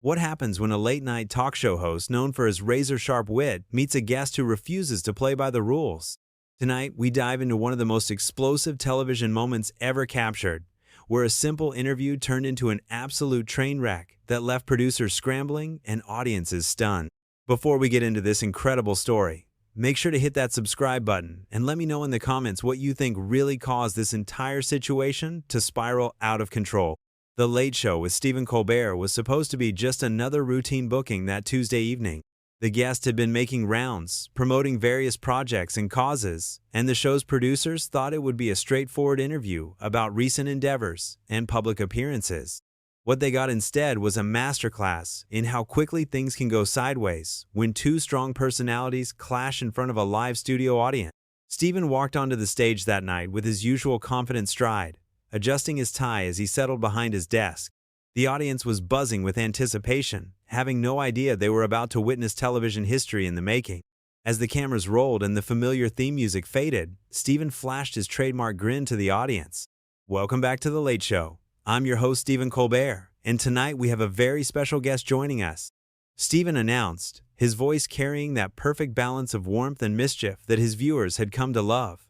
What happens when a late-night talk show host known for his razor-sharp wit meets a guest who refuses to play by the rules? Tonight, we dive into one of the most explosive television moments ever captured, where a simple interview turned into an absolute train wreck that left producers scrambling and audiences stunned. Before we get into this incredible story, make sure to hit that subscribe button and let me know in the comments what you think really caused this entire situation to spiral out of control. The Late Show with Stephen Colbert was supposed to be just another routine booking that Tuesday evening. The guest had been making rounds, promoting various projects and causes, and the show's producers thought it would be a straightforward interview about recent endeavors and public appearances. What they got instead was a masterclass in how quickly things can go sideways when two strong personalities clash in front of a live studio audience. Stephen walked onto the stage that night with his usual confident stride, adjusting his tie as he settled behind his desk. The audience was buzzing with anticipation, having no idea they were about to witness television history in the making. As the cameras rolled and the familiar theme music faded, Stephen flashed his trademark grin to the audience. Welcome back to The Late Show. I'm your host, Stephen Colbert, and tonight we have a very special guest joining us. Stephen announced, his voice carrying that perfect balance of warmth and mischief that his viewers had come to love.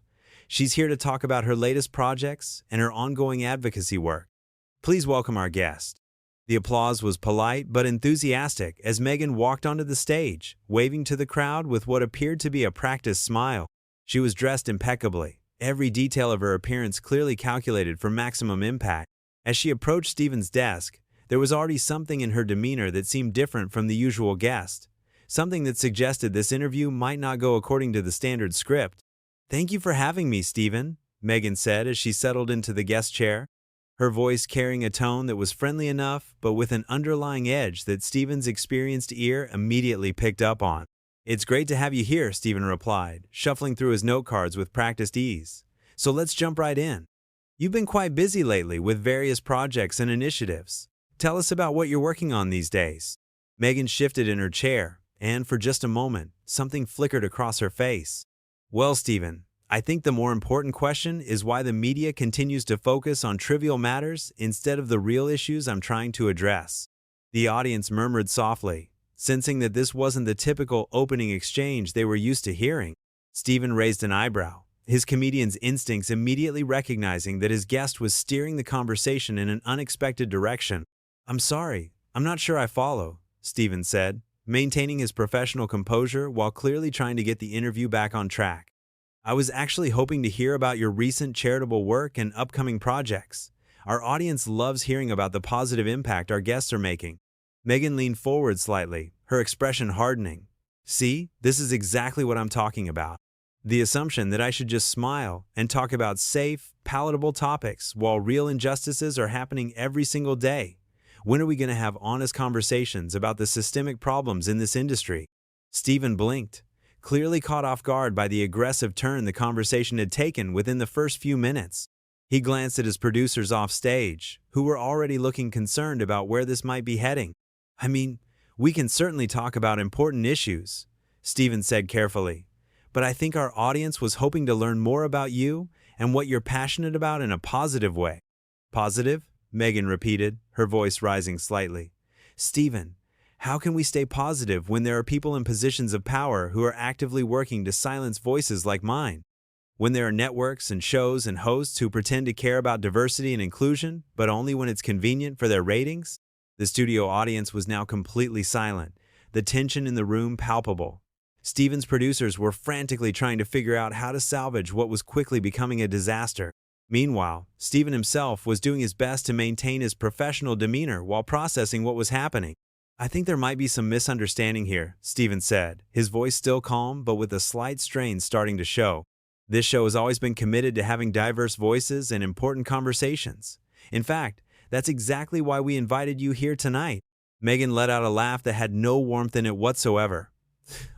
She's here to talk about her latest projects and her ongoing advocacy work. Please welcome our guest. The applause was polite but enthusiastic as Meghan walked onto the stage, waving to the crowd with what appeared to be a practiced smile. She was dressed impeccably, every detail of her appearance clearly calculated for maximum impact. As she approached Stephen's desk, there was already something in her demeanor that seemed different from the usual guest, something that suggested this interview might not go according to the standard script. "Thank you for having me, Stephen," Meghan said as she settled into the guest chair, her voice carrying a tone that was friendly enough but with an underlying edge that Stephen's experienced ear immediately picked up on. "It's great to have you here," Stephen replied, shuffling through his note cards with practiced ease. "So let's jump right in. You've been quite busy lately with various projects and initiatives. Tell us about what you're working on these days." Meghan shifted in her chair, and for just a moment, something flickered across her face. "Well, Stephen, I think the more important question is why the media continues to focus on trivial matters instead of the real issues I'm trying to address." The audience murmured softly, sensing that this wasn't the typical opening exchange they were used to hearing. Stephen raised an eyebrow, his comedian's instincts immediately recognizing that his guest was steering the conversation in an unexpected direction. "I'm sorry, I'm not sure I follow," Stephen said, maintaining his professional composure while clearly trying to get the interview back on track. "I was actually hoping to hear about your recent charitable work and upcoming projects. Our audience loves hearing about the positive impact our guests are making." Meghan leaned forward slightly, her expression hardening. "See, this is exactly what I'm talking about. The assumption that I should just smile and talk about safe, palatable topics while real injustices are happening every single day. When are we going to have honest conversations about the systemic problems in this industry?" Stephen blinked, clearly caught off guard by the aggressive turn the conversation had taken within the first few minutes. He glanced at his producers off stage, who were already looking concerned about where this might be heading. "I mean, we can certainly talk about important issues," Stephen said carefully, "but I think our audience was hoping to learn more about you and what you're passionate about in a positive way." "Positive?" Meghan repeated, her voice rising slightly. "Stephen, how can we stay positive when there are people in positions of power who are actively working to silence voices like mine? When there are networks and shows and hosts who pretend to care about diversity and inclusion, but only when it's convenient for their ratings?" The studio audience was now completely silent, the tension in the room palpable. Stephen's producers were frantically trying to figure out how to salvage what was quickly becoming a disaster. Meanwhile, Stephen himself was doing his best to maintain his professional demeanor while processing what was happening. "I think there might be some misunderstanding here," Stephen said, his voice still calm but with a slight strain starting to show. "This show has always been committed to having diverse voices and important conversations. In fact, that's exactly why we invited you here tonight." Meghan let out a laugh that had no warmth in it whatsoever.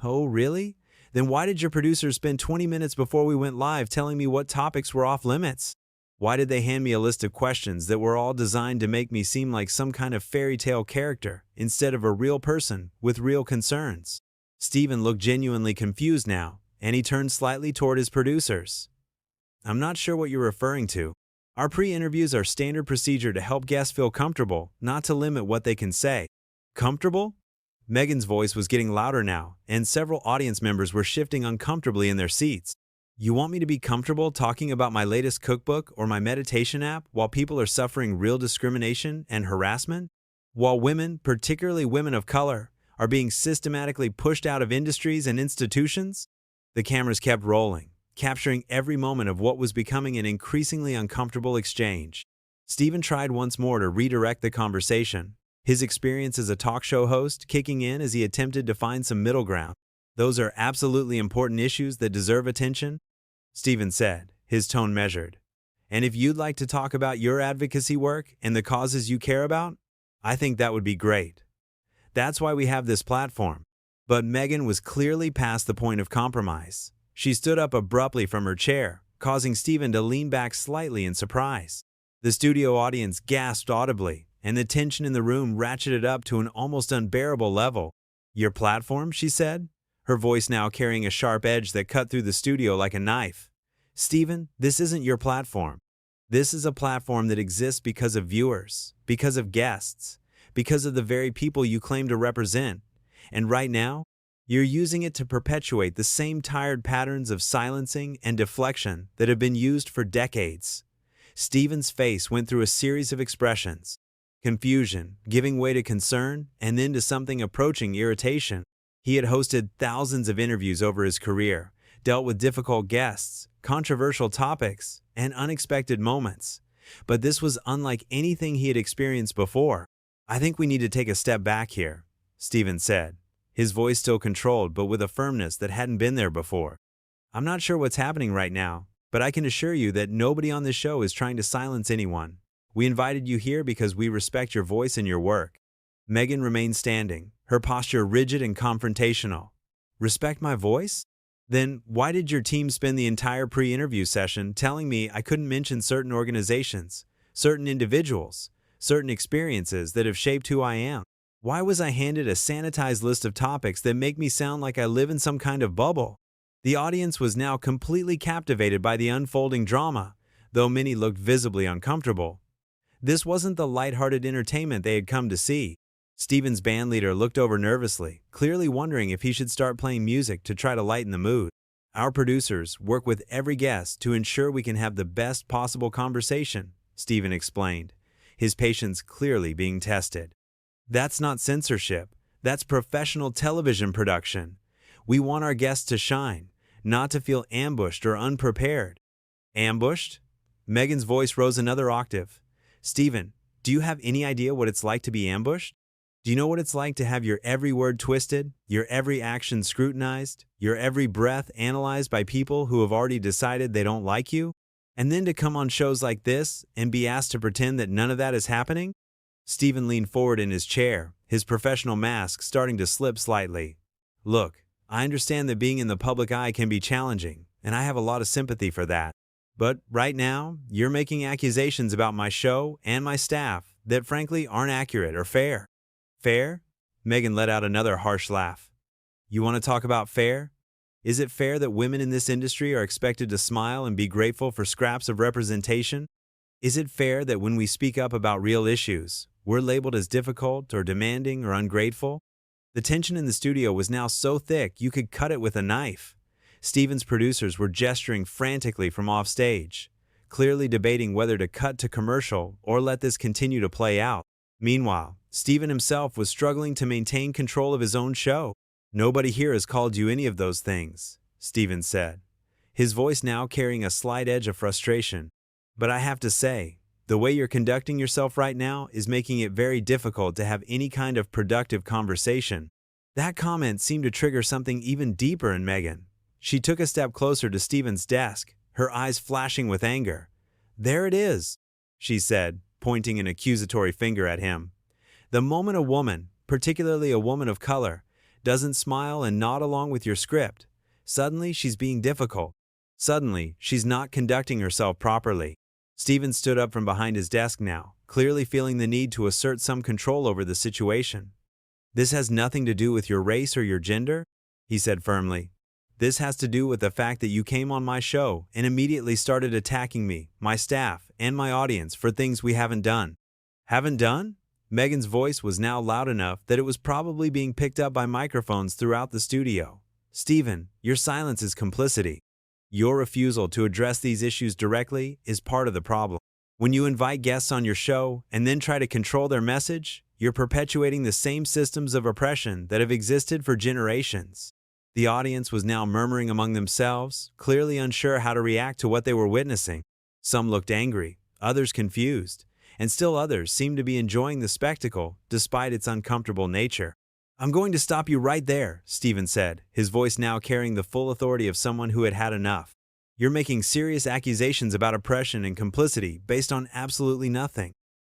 "Oh, really? Then why did your producers spend 20 minutes before we went live telling me what topics were off limits? Why did they hand me a list of questions that were all designed to make me seem like some kind of fairy tale character instead of a real person with real concerns?" Stephen looked genuinely confused now, and he turned slightly toward his producers. "I'm not sure what you're referring to. Our pre-interviews are standard procedure to help guests feel comfortable, not to limit what they can say." Comfortable? Meghan's voice was getting louder now, and several audience members were shifting uncomfortably in their seats. You want me to be comfortable talking about my latest cookbook or my meditation app while people are suffering real discrimination and harassment? While women, particularly women of color, are being systematically pushed out of industries and institutions? The cameras kept rolling, capturing every moment of what was becoming an increasingly uncomfortable exchange. Stephen tried once more to redirect the conversation, his experience as a talk show host kicking in as he attempted to find some middle ground. Those are absolutely important issues that deserve attention, Stephen said, his tone measured. And if you'd like to talk about your advocacy work and the causes you care about, I think that would be great. That's why we have this platform. But Meghan was clearly past the point of compromise. She stood up abruptly from her chair, causing Stephen to lean back slightly in surprise. The studio audience gasped audibly, and the tension in the room ratcheted up to an almost unbearable level. Your platform, she said, her voice now carrying a sharp edge that cut through the studio like a knife. Stephen, this isn't your platform. This is a platform that exists because of viewers, because of guests, because of the very people you claim to represent. And right now, you're using it to perpetuate the same tired patterns of silencing and deflection that have been used for decades. Stephen's face went through a series of expressions. Confusion, giving way to concern, and then to something approaching irritation. He had hosted thousands of interviews over his career, dealt with difficult guests, controversial topics, and unexpected moments. But this was unlike anything he had experienced before. I think we need to take a step back here, Stephen said, his voice still controlled but with a firmness that hadn't been there before. I'm not sure what's happening right now, but I can assure you that nobody on this show is trying to silence anyone. We invited you here because we respect your voice and your work. Meghan remained standing, her posture rigid and confrontational. Respect my voice? Then why did your team spend the entire pre-interview session telling me I couldn't mention certain organizations, certain individuals, certain experiences that have shaped who I am? Why was I handed a sanitized list of topics that make me sound like I live in some kind of bubble? The audience was now completely captivated by the unfolding drama, though many looked visibly uncomfortable. This wasn't the lighthearted entertainment they had come to see. Stephen's bandleader looked over nervously, clearly wondering if he should start playing music to try to lighten the mood. Our producers work with every guest to ensure we can have the best possible conversation, Stephen explained, his patience clearly being tested. That's not censorship. That's professional television production. We want our guests to shine, not to feel ambushed or unprepared. Ambushed? Meghan's voice rose another octave. Stephen, do you have any idea what it's like to be ambushed? Do you know what it's like to have your every word twisted, your every action scrutinized, your every breath analyzed by people who have already decided they don't like you? And then to come on shows like this and be asked to pretend that none of that is happening? Stephen leaned forward in his chair, his professional mask starting to slip slightly. Look, I understand that being in the public eye can be challenging, and I have a lot of sympathy for that. But right now, you're making accusations about my show and my staff that frankly aren't accurate or fair. Fair? Meghan let out another harsh laugh. You want to talk about fair? Is it fair that women in this industry are expected to smile and be grateful for scraps of representation? Is it fair that when we speak up about real issues, we're labeled as difficult or demanding or ungrateful? The tension in the studio was now so thick you could cut it with a knife. Stephen's producers were gesturing frantically from offstage, clearly debating whether to cut to commercial or let this continue to play out. Meanwhile, Stephen himself was struggling to maintain control of his own show. Nobody here has called you any of those things, Stephen said, his voice now carrying a slight edge of frustration. But I have to say, the way you're conducting yourself right now is making it very difficult to have any kind of productive conversation. That comment seemed to trigger something even deeper in Meghan. She took a step closer to Stephen's desk, her eyes flashing with anger. There it is, she said, pointing an accusatory finger at him. The moment a woman, particularly a woman of color, doesn't smile and nod along with your script, suddenly she's being difficult. Suddenly, she's not conducting herself properly. Stephen stood up from behind his desk now, clearly feeling the need to assert some control over the situation. This has nothing to do with your race or your gender, he said firmly. This has to do with the fact that you came on my show and immediately started attacking me, my staff, and my audience for things we haven't done. Haven't done? Meghan's voice was now loud enough that it was probably being picked up by microphones throughout the studio. "Stephen, your silence is complicity. Your refusal to address these issues directly is part of the problem. When you invite guests on your show and then try to control their message, you're perpetuating the same systems of oppression that have existed for generations." The audience was now murmuring among themselves, clearly unsure how to react to what they were witnessing. Some looked angry, others confused, and still others seemed to be enjoying the spectacle despite its uncomfortable nature. "I'm going to stop you right there," Stephen said, his voice now carrying the full authority of someone who had had enough. "You're making serious accusations about oppression and complicity based on absolutely nothing.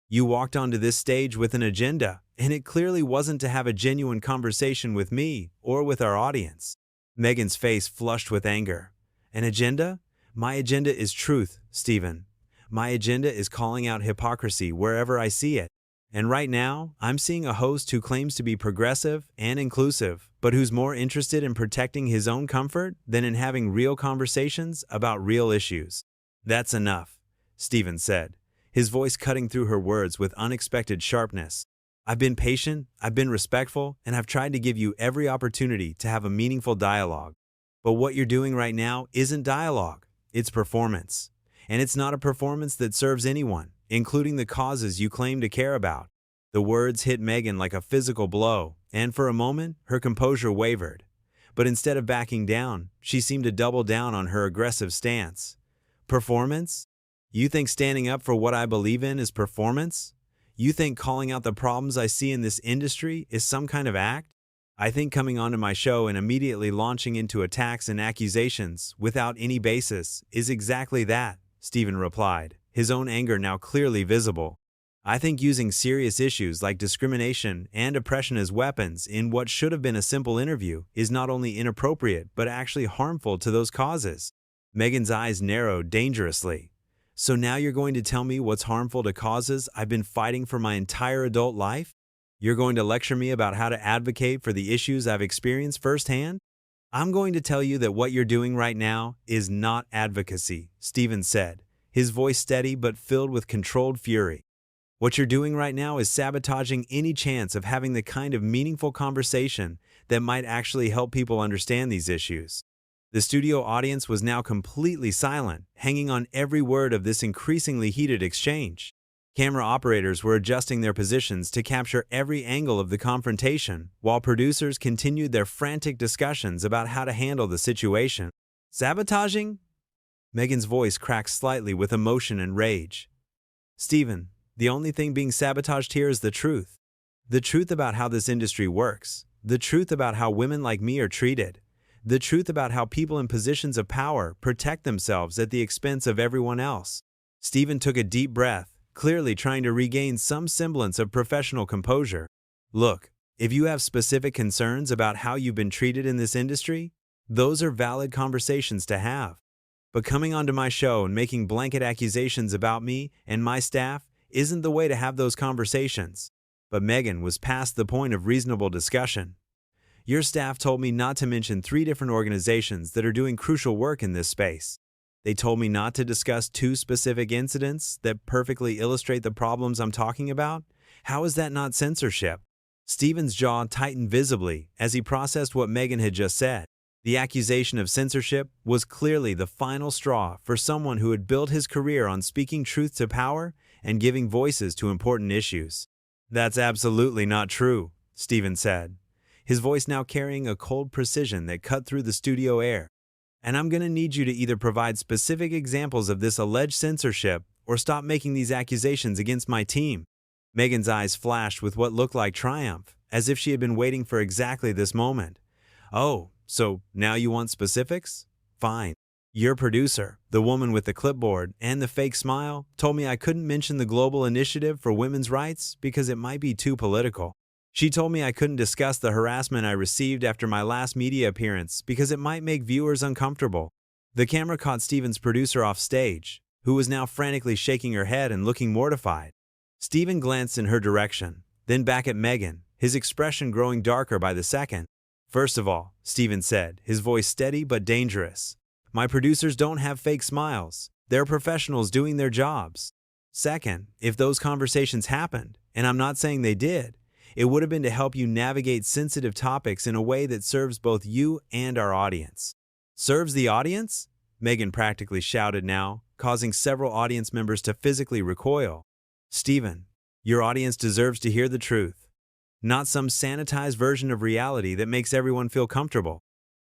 You walked onto this stage with an agenda, and it clearly wasn't to have a genuine conversation with me or with our audience." Meghan's face flushed with anger. "An agenda? My agenda is truth, Stephen. My agenda is calling out hypocrisy wherever I see it. And right now, I'm seeing a host who claims to be progressive and inclusive, but who's more interested in protecting his own comfort than in having real conversations about real issues." "That's enough," Stephen said, his voice cutting through her words with unexpected sharpness. "I've been patient, I've been respectful, and I've tried to give you every opportunity to have a meaningful dialogue. But what you're doing right now isn't dialogue, it's performance. And it's not a performance that serves anyone, including the causes you claim to care about." The words hit Meghan like a physical blow, and for a moment, her composure wavered. But instead of backing down, she seemed to double down on her aggressive stance. "Performance? You think standing up for what I believe in is performance? You think calling out the problems I see in this industry is some kind of act? I think coming onto my show and immediately launching into attacks and accusations without any basis is exactly that," Stephen replied, his own anger now clearly visible. "I think using serious issues like discrimination and oppression as weapons in what should have been a simple interview is not only inappropriate but actually harmful to those causes." Meghan's eyes narrowed dangerously. "So now you're going to tell me what's harmful to causes I've been fighting for my entire adult life? You're going to lecture me about how to advocate for the issues I've experienced firsthand? I'm going to tell you that what you're doing right now is not advocacy," Stephen said, his voice steady but filled with controlled fury. "What you're doing right now is sabotaging any chance of having the kind of meaningful conversation that might actually help people understand these issues." The studio audience was now completely silent, hanging on every word of this increasingly heated exchange. Camera operators were adjusting their positions to capture every angle of the confrontation, while producers continued their frantic discussions about how to handle the situation. "Sabotaging?" Meghan's voice cracked slightly with emotion and rage. "Stephen, the only thing being sabotaged here is the truth. The truth about how this industry works. The truth about how women like me are treated. The truth about how people in positions of power protect themselves at the expense of everyone else." Stephen took a deep breath, clearly trying to regain some semblance of professional composure. "Look, if you have specific concerns about how you've been treated in this industry, those are valid conversations to have. But coming onto my show and making blanket accusations about me and my staff isn't the way to have those conversations." But Meghan was past the point of reasonable discussion. "Your staff told me not to mention 3 different organizations that are doing crucial work in this space. They told me not to discuss 2 specific incidents that perfectly illustrate the problems I'm talking about. How is that not censorship?" Stephen's jaw tightened visibly as he processed what Meghan had just said. The accusation of censorship was clearly the final straw for someone who had built his career on speaking truth to power and giving voices to important issues. "That's absolutely not true," Stephen said, his voice now carrying a cold precision that cut through the studio air. "And I'm going to need you to either provide specific examples of this alleged censorship or stop making these accusations against my team." Meghan's eyes flashed with what looked like triumph, as if she had been waiting for exactly this moment. "Oh, so now you want specifics? Fine. Your producer, the woman with the clipboard and the fake smile, told me I couldn't mention the global initiative for women's rights because it might be too political. She told me I couldn't discuss the harassment I received after my last media appearance because it might make viewers uncomfortable." The camera caught Stephen's producer off stage, who was now frantically shaking her head and looking mortified. Stephen glanced in her direction, then back at Meghan, his expression growing darker by the second. "First of all," Stephen said, his voice steady but dangerous, "my producers don't have fake smiles. They're professionals doing their jobs. Second, if those conversations happened, And I'm not saying they did. It would have been to help you navigate sensitive topics in a way that serves both you and our audience. Serves the audience? Meghan practically shouted now, causing several audience members to physically recoil. Stephen, your audience deserves to hear the truth. Not some sanitized version of reality that makes everyone feel comfortable.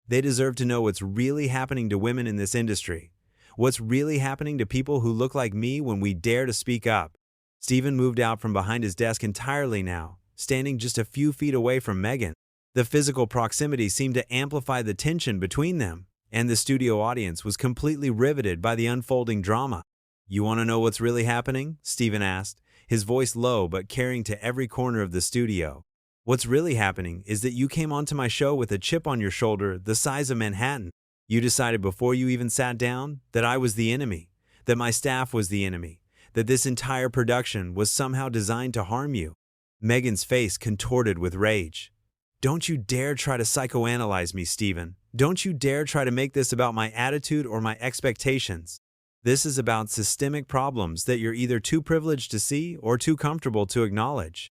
They deserve to know what's really happening to women in this industry. What's really happening to people who look like me when we dare to speak up. Stephen moved out from behind his desk entirely now, standing just a few feet away from Meghan. The physical proximity seemed to amplify the tension between them, and the studio audience was completely riveted by the unfolding drama. You want to know what's really happening? Stephen asked, his voice low but carrying to every corner of the studio. What's really happening is that you came onto my show with a chip on your shoulder the size of Manhattan. You decided before you even sat down that I was the enemy, that my staff was the enemy, that this entire production was somehow designed to harm you. Meghan's face contorted with rage. Don't you dare try to psychoanalyze me, Stephen. Don't you dare try to make this about my attitude or my expectations. This is about systemic problems that you're either too privileged to see or too comfortable to acknowledge.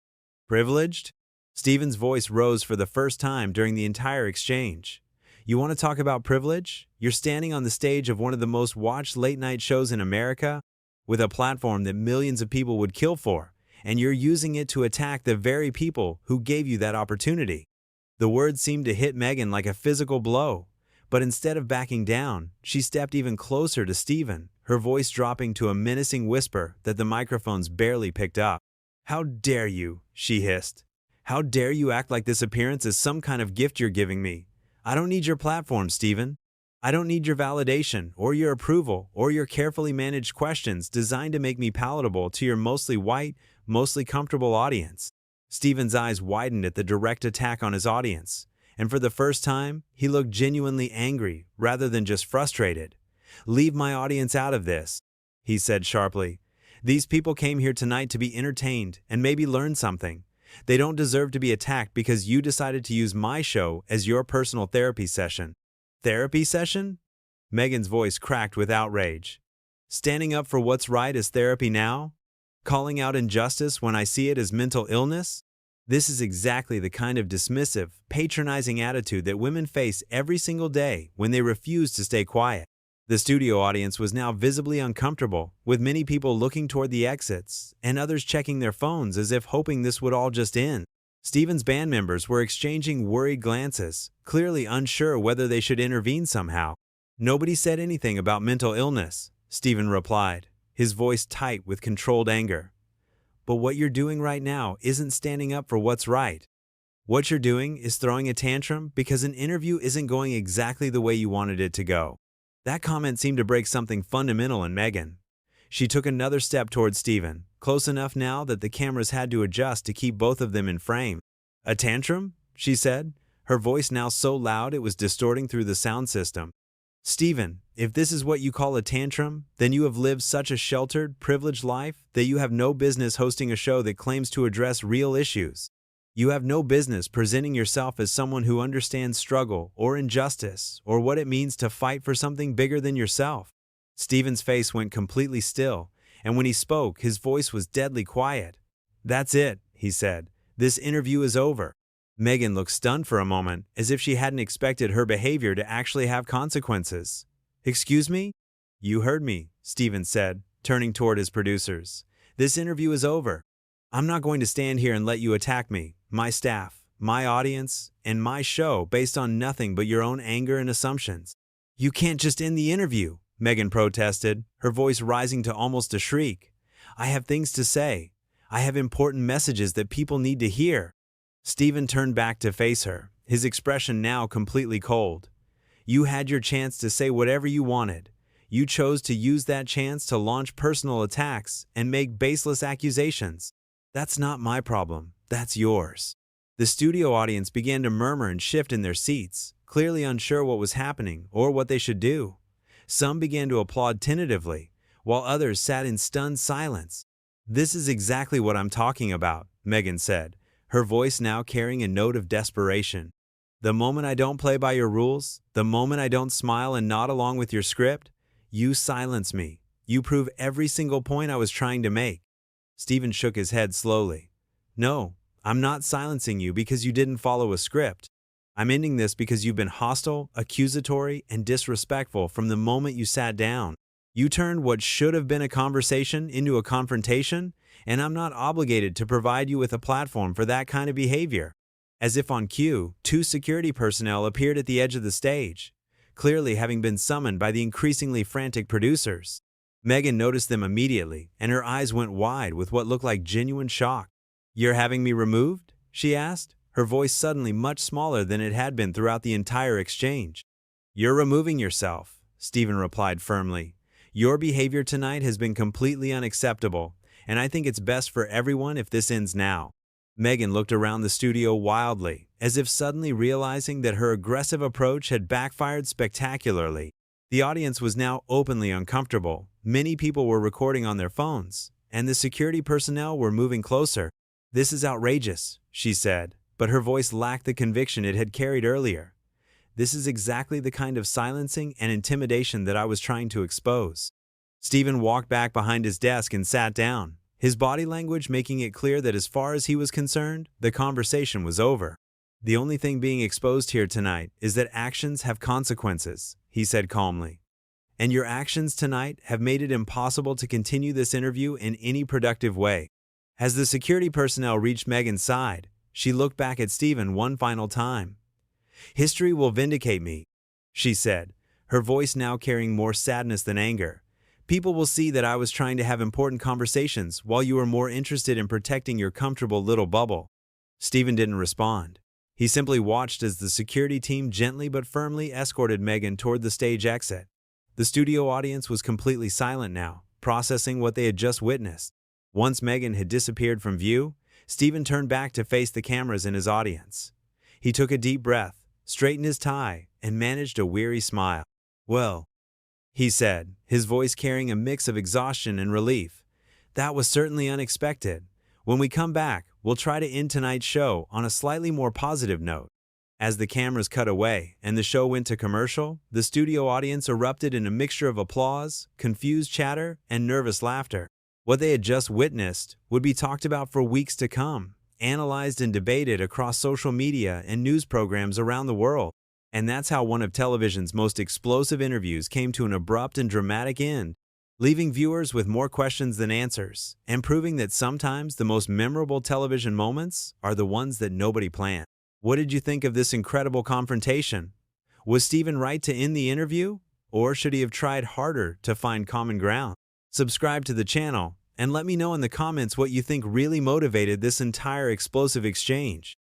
Privileged? Stephen's voice rose for the first time during the entire exchange. You want to talk about privilege? You're standing on the stage of one of the most watched late-night shows in America, with a platform that millions of people would kill for, and you're using it to attack the very people who gave you that opportunity. The words seemed to hit Meghan like a physical blow, but instead of backing down, she stepped even closer to Stephen, her voice dropping to a menacing whisper that the microphones barely picked up. How dare you, she hissed. How dare you act like this appearance is some kind of gift you're giving me? I don't need your platform, Stephen. I don't need your validation or your approval or your carefully managed questions designed to make me palatable to your mostly white, mostly comfortable audience. Stephen's eyes widened at the direct attack on his audience, and for the first time, he looked genuinely angry rather than just frustrated. Leave my audience out of this, he said sharply. These people came here tonight to be entertained and maybe learn something. They don't deserve to be attacked because you decided to use my show as your personal therapy session. Therapy session? Meghan's voice cracked with outrage. Standing up for what's right is therapy now? Calling out injustice when I see it as mental illness? This is exactly the kind of dismissive, patronizing attitude that women face every single day when they refuse to stay quiet. The studio audience was now visibly uncomfortable, with many people looking toward the exits and others checking their phones as if hoping this would all just end. Stephen's band members were exchanging worried glances, clearly unsure whether they should intervene somehow. Nobody said anything about mental illness, Stephen replied, his voice tight with controlled anger. But what you're doing right now isn't standing up for what's right. What you're doing is throwing a tantrum because an interview isn't going exactly the way you wanted it to go. That comment seemed to break something fundamental in Meghan. She took another step toward Stephen, close enough now that the cameras had to adjust to keep both of them in frame. A tantrum? She said, her voice now so loud it was distorting through the sound system. Stephen, if this is what you call a tantrum, then you have lived such a sheltered, privileged life that you have no business hosting a show that claims to address real issues. You have no business presenting yourself as someone who understands struggle or injustice or what it means to fight for something bigger than yourself. Stephen's face went completely still, and when he spoke, his voice was deadly quiet. That's it, he said. This interview is over. Meghan looked stunned for a moment, as if she hadn't expected her behavior to actually have consequences. Excuse me? You heard me, Stephen said, turning toward his producers. This interview is over. I'm not going to stand here and let you attack me, my staff, my audience, and my show based on nothing but your own anger and assumptions. You can't just end the interview, Meghan protested, her voice rising to almost a shriek. I have things to say. I have important messages that people need to hear. Stephen turned back to face her, his expression now completely cold. You had your chance to say whatever you wanted. You chose to use that chance to launch personal attacks and make baseless accusations. That's not my problem. That's yours. The studio audience began to murmur and shift in their seats, clearly unsure what was happening or what they should do. Some began to applaud tentatively, while others sat in stunned silence. This is exactly what I'm talking about, Meghan said, her voice now carrying a note of desperation. The moment I don't play by your rules, the moment I don't smile and nod along with your script, you silence me. You prove every single point I was trying to make. Stephen shook his head slowly. No, I'm not silencing you because you didn't follow a script. I'm ending this because you've been hostile, accusatory, and disrespectful from the moment you sat down. You turned what should have been a conversation into a confrontation, and I'm not obligated to provide you with a platform for that kind of behavior." As if on cue, two security personnel appeared at the edge of the stage, clearly having been summoned by the increasingly frantic producers. Meghan noticed them immediately, and her eyes went wide with what looked like genuine shock. "You're having me removed?" she asked, her voice suddenly much smaller than it had been throughout the entire exchange. "You're removing yourself," Stephen replied firmly. "Your behavior tonight has been completely unacceptable, and I think it's best for everyone if this ends now." Meghan looked around the studio wildly, as if suddenly realizing that her aggressive approach had backfired spectacularly. The audience was now openly uncomfortable. Many people were recording on their phones, and the security personnel were moving closer. "This is outrageous," she said, but her voice lacked the conviction it had carried earlier. "This is exactly the kind of silencing and intimidation that I was trying to expose." Stephen walked back behind his desk and sat down, his body language making it clear that as far as he was concerned, the conversation was over. "The only thing being exposed here tonight is that actions have consequences," he said calmly. "And your actions tonight have made it impossible to continue this interview in any productive way." As the security personnel reached Meghan's side, she looked back at Stephen one final time. "History will vindicate me," she said, her voice now carrying more sadness than anger. "People will see that I was trying to have important conversations while you were more interested in protecting your comfortable little bubble." Stephen didn't respond. He simply watched as the security team gently but firmly escorted Meghan toward the stage exit. The studio audience was completely silent now, processing what they had just witnessed. Once Meghan had disappeared from view, Stephen turned back to face the cameras and his audience. He took a deep breath, straightened his tie, and managed a weary smile. "Well," he said, his voice carrying a mix of exhaustion and relief, "that was certainly unexpected. When we come back, we'll try to end tonight's show on a slightly more positive note." As the cameras cut away and the show went to commercial, the studio audience erupted in a mixture of applause, confused chatter, and nervous laughter. What they had just witnessed would be talked about for weeks to come, analyzed and debated across social media and news programs around the world. And that's how one of television's most explosive interviews came to an abrupt and dramatic end, leaving viewers with more questions than answers, and proving that sometimes the most memorable television moments are the ones that nobody planned. What did you think of this incredible confrontation? Was Stephen right to end the interview, or should he have tried harder to find common ground? Subscribe to the channel, and let me know in the comments what you think really motivated this entire explosive exchange.